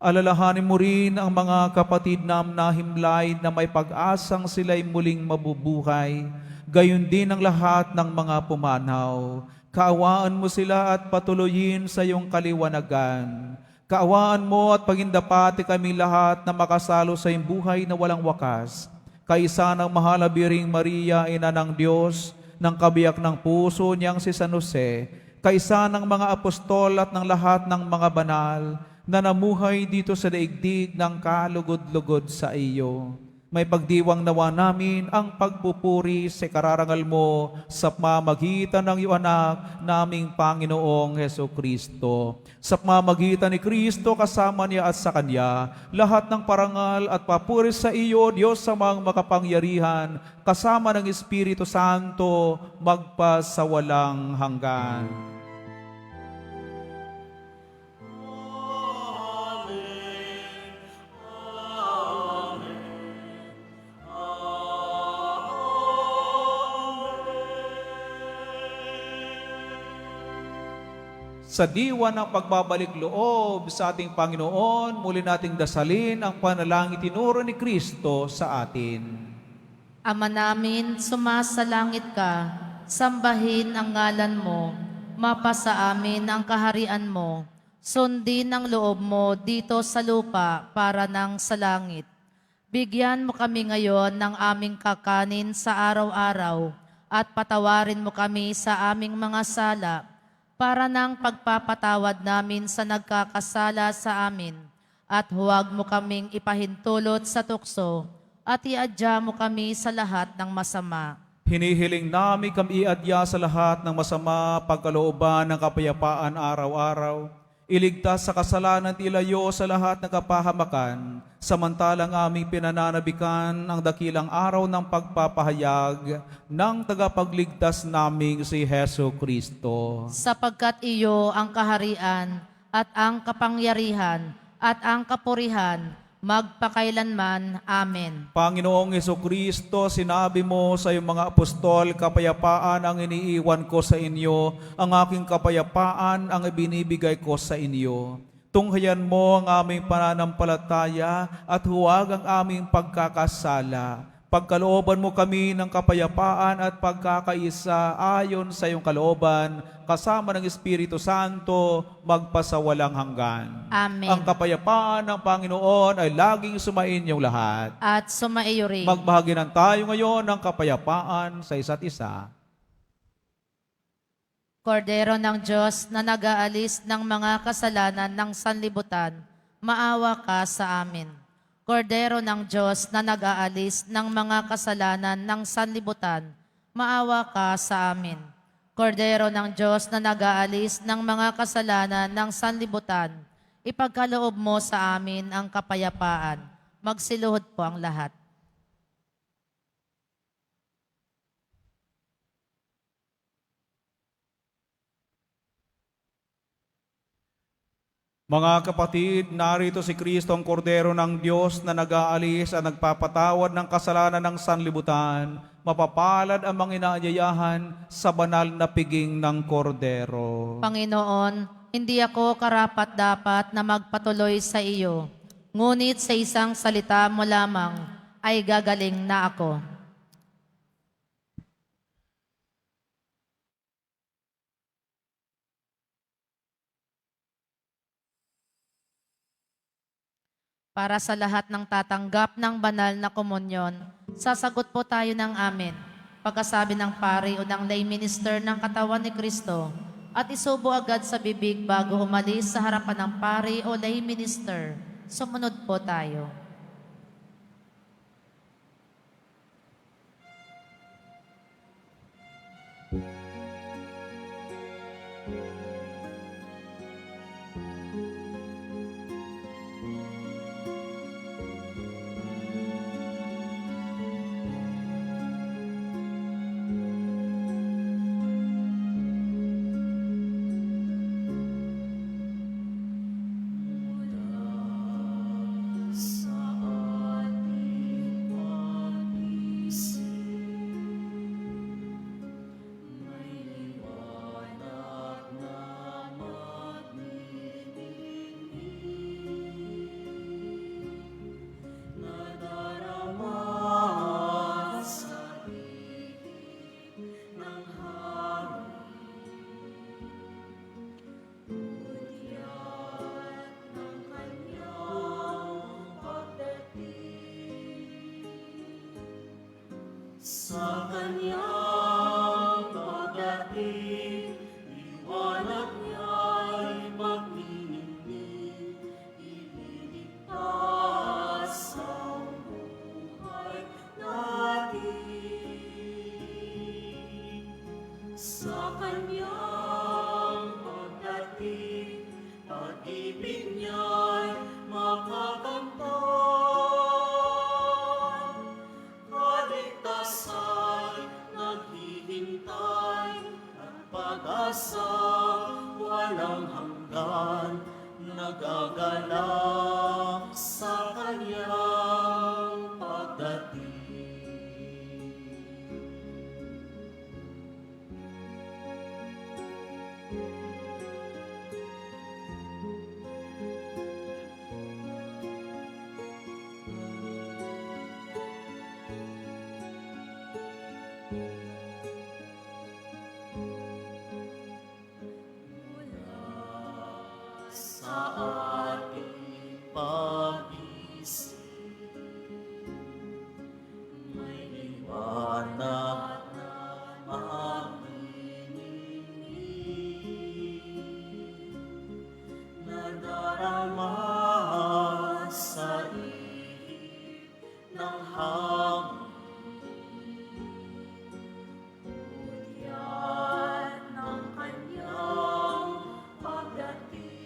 Alalahanin mo rin ang mga kapatid nam na himlay na may pag-asang sila'y muling mabubuhay, gayon din ang lahat ng mga pumanaw. Kaawaan mo sila at patuloyin sa iyong kaliwanagan. Kaawaan mo at pagindapati kami lahat na makasalo sa iyong buhay na walang wakas. Kaisa ng mahal na Biring Maria, ina ng Diyos, ng kabiyak ng puso niyang si San Jose, kaisa ng mga apostol at ng lahat ng mga banal, na namuhay dito sa daigdig ng kalugod-lugod sa iyo. May pagdiwang nawa namin ang pagpupuri sa kararangal mo sa pamamagitan ng iyong anak naming Panginoong Heso Kristo. Sa pamamagitan ni Kristo kasama niya at sa Kanya, lahat ng parangal at papuri sa iyo, Diyos sa mga makapangyarihan, kasama ng Espiritu Santo, magpasawalang hanggan. Sa diwa ng pagbabalik loob sa ating Panginoon, muli nating dasalin ang panalangin tinuro ni Kristo sa atin. Ama namin, sumasalangit ka, sambahin ang ngalan mo, mapasa amin ang kaharian mo, sundin ang loob mo dito sa lupa para nang sa langit. Bigyan mo kami ngayon ng aming kakanin sa araw-araw at patawarin mo kami sa aming mga sala para nang pagpapatawad namin sa nagkakasala sa amin. At huwag mo kaming ipahintulot sa tukso at iadya mo kami sa lahat ng masama. Hinihiling namin kami iadya sa lahat ng masama, pagkalooban ng kapayapaan araw-araw. Iligtas sa kasalanan at ilayo sa lahat ng kapahamakan, samantalang aming pinananabikan ang dakilang araw ng pagpapahayag ng tagapagligtas naming si Heso Kristo. Sapagkat iyo ang kaharian at ang kapangyarihan at ang kapurihan magpakailanman. Amen. Panginoong Jesucristo, sinabi mo sa iyong mga apostol, kapayapaan ang iniiwan ko sa inyo, ang aking kapayapaan ang ibinibigay ko sa inyo. Tunghayan mo ang aming pananampalataya at huwag ang aming pagkakasala. Pagkalooban mo kami ng kapayapaan at pagkakaisa ayon sa iyong kalooban, kasama ng Espiritu Santo, magpasawalang hanggan. Amen. Ang kapayapaan ng Panginoon ay laging sumain niyong lahat. At sumaiyo rin. Magbahaginan tayo ngayon ng kapayapaan sa isa't isa. Kordero ng Diyos na nag-aalis ng mga kasalanan ng sanlibutan, maawa ka sa amin. Kordero ng Diyos na nag-aalis ng mga kasalanan ng sanlibutan, maawa ka sa amin. Kordero ng Diyos na nag-aalis ng mga kasalanan ng sanlibutan, ipagkaloob mo sa amin ang kapayapaan. Magsiluhod po ang lahat. Mga kapatid, narito si Kristo ang Kordero ng Diyos na nag-aalis at nagpapatawad ng kasalanan ng sanlibutan. Mapapalad ang mga inaanyayahan sa banal na piging ng Kordero. Panginoon, hindi ako karapat-dapat na magpatuloy sa iyo, ngunit sa isang salita mo lamang ay gagaling na ako. Para sa lahat ng tatanggap ng banal na komunyon, sasagot po tayo ng amen. Pagkasabi ng pari o ng lay minister ng katawan ni Kristo, at isubo agad sa bibig bago umalis sa harapan ng pari o lay minister. Sumunod po tayo. Sa kanyang pagdating, liwanag niya'y magniningning, ililigtas ang buhay natin. Sa kanyang pagdating, pag-ibig niya'y makakamtan. Kaligtasan naghihintay at pag-asang walang hanggan, nagagalak sa kanyang pagdating. Sa ating pag-isip, may liwanag na magniningning, nadarama sa ihip ng hangin. Yan ang kanyang pagdating.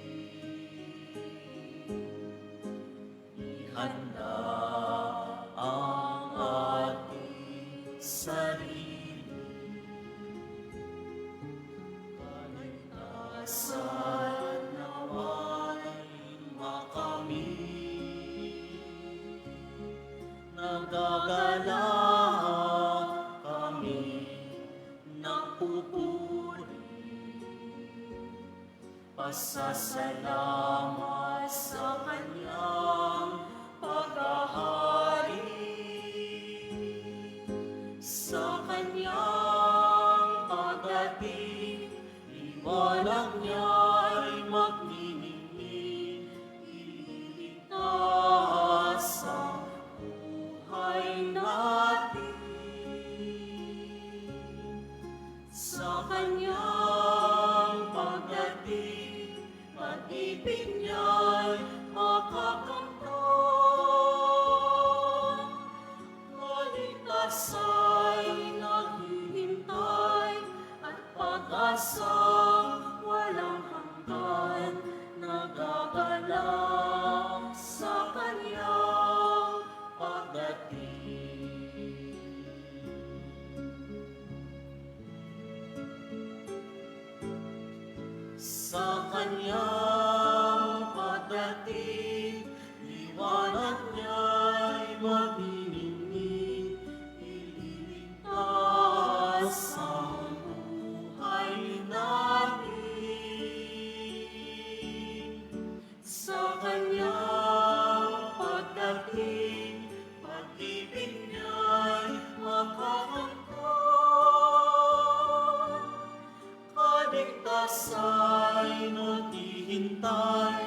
Ihanda ang ating sarili, kaligtasan nawa'y makamit. Nagagalak kami ng pupuri, pasasalamat sa kanyang paghahari. Sa kanyang pagdating, liwanag niya'y magniningning, ililigtas ang buhay natin. Sa kanyang pagdating, pag-ibig niya'y makakamtan. Kaligtasa'y naghihintay at pag-asang walang hanggan, nagagalak sa kanyang pagdating. Sa kanyang pagdating, liwanag niya'y magniningning, ililigtas ang buhay natin. Sa kanyang pagdating, pag-ibig niya'y makakamtan. Kaligtasa'y naghihintay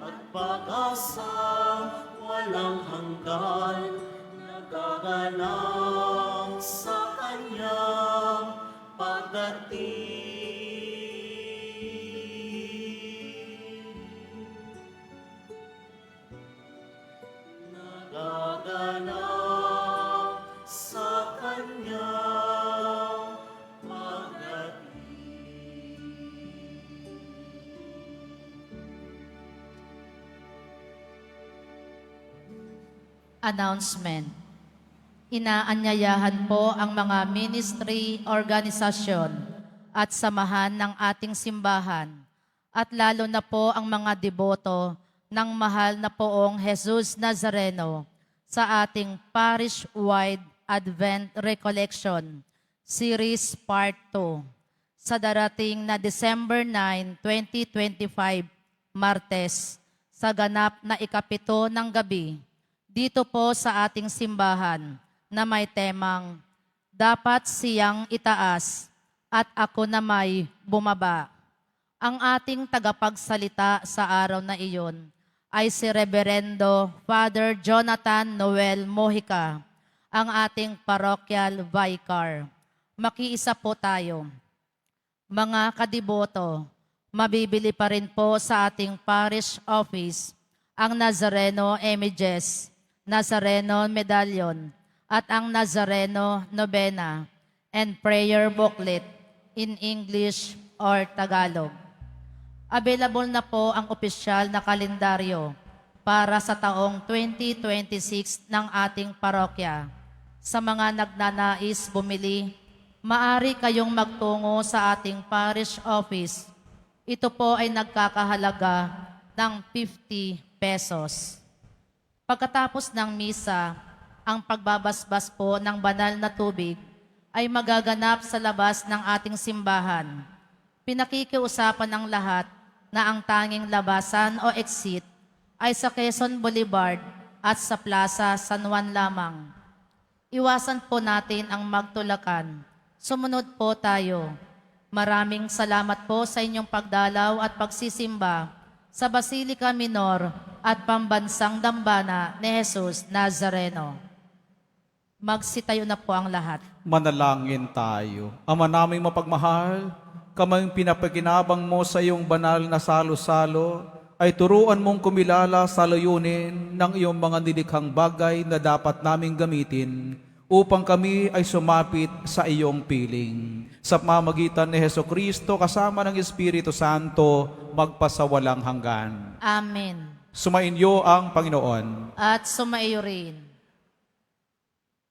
at pag-asang walang hanggan, nagagalak sa kanyang pagdating. Nagagalak sa kanyang pagdating. Announcement. Inaanyayahan po ang mga ministry, organisasyon at samahan ng ating simbahan at lalo na po ang mga deboto ng mahal na poong Jesus Nazareno sa ating parish-wide Advent Recollection Series Part 2 sa darating na December 9, 2025, Martes, sa ganap na ikapito ng gabi, dito po sa ating simbahan na may temang dapat siyang itaas at ako na may bumaba. Ang ating tagapagsalita sa araw na iyon ay si Reverendo Father Jonathan Noel Mojica ang ating parochial vicar. Makiisa po tayo. Mga kadiboto, mabibili pa rin po sa ating parish office ang Nazareno Images, Nazareno Medallion, at ang Nazareno Novena and Prayer Booklet in English or Tagalog. Available na po ang opisyal na kalendaryo para sa taong 2026 ng ating parokya. Sa mga nagnanais bumili, maaari kayong magtungo sa ating parish office. Ito po ay nagkakahalaga ng 50 pesos. Pagkatapos ng misa, ang pagbabasbas po ng banal na tubig ay magaganap sa labas ng ating simbahan. Pinakikiusapan ng lahat na ang tanging labasan o exit ay sa Quezon Boulevard at sa Plaza San Juan lamang. Iwasan po natin ang magtulakan. Sumunod po tayo. Maraming salamat po sa inyong pagdalaw at pagsisimba sa Basilica Minor at Pambansang Dambana ni Jesus Nazareno. Magsitayo na po ang lahat. Manalangin tayo. Ama naming mapagmahal, kaming pinapakinabang mo sa iyong banal na salo-salo, ay turuan mong kumilala sa layunin ng iyong mga nilikhang bagay na dapat naming gamitin upang kami ay sumapit sa iyong piling. Sa pamamagitan ni Hesukristo kasama ng Espiritu Santo, magpasawalang hanggan. Amen. Sumainyo ang Panginoon. At sumaiyo rin.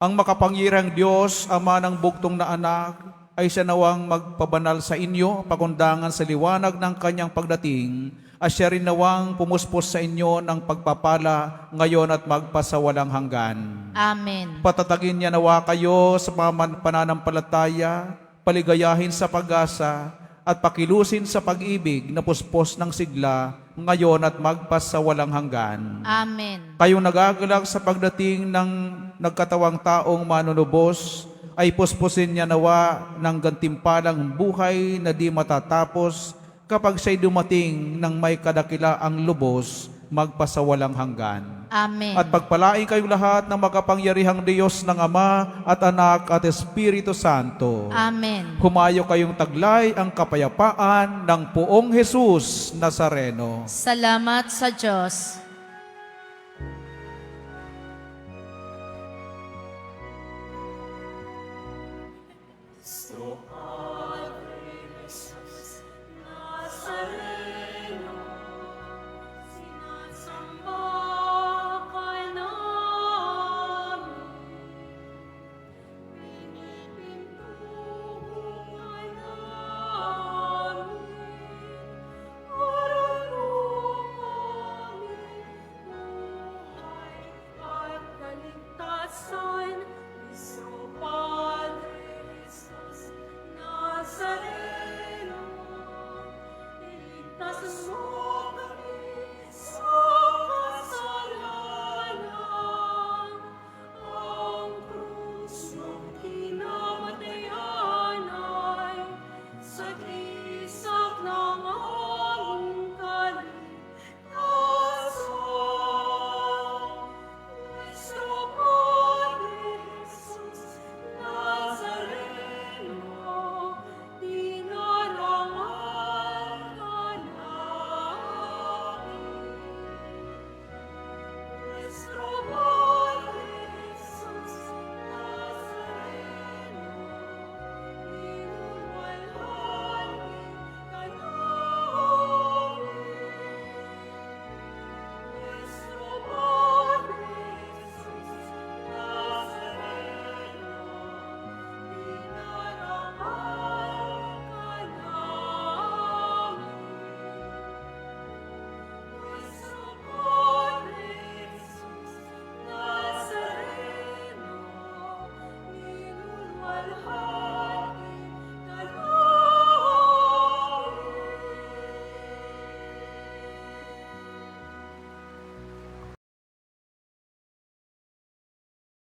Ang makapangyarihang Diyos, Ama ng bugtong na anak, ay siya nawang magpabanal sa inyo, pagundangan sa liwanag ng kanyang pagdating, at siya rin nawang pumuspos sa inyo ng pagpapala ngayon at magpasawalang hanggan. Amen. Patatagin niya nawa kayo sa pananampalataya, paligayahin sa pag-asa, at pakilusin sa pag-ibig na puspos ng sigla ngayon at magpasawalang hanggan. Amen. Kayong nagagalak sa pagdating ng nagkatawang taong manunubos, ay puspusin niya nawa ng gantimpalang buhay na di matatapos kapag siya'y dumating ng may kadakilaang lubos, magpasawalang hanggan. Amen. At pagpalain kayong lahat ng makapangyarihang Diyos ng Ama at Anak at Espiritu Santo. Amen. Humayo kayong taglay ang kapayapaan ng Poong Jesus Nazareno. Salamat sa Diyos.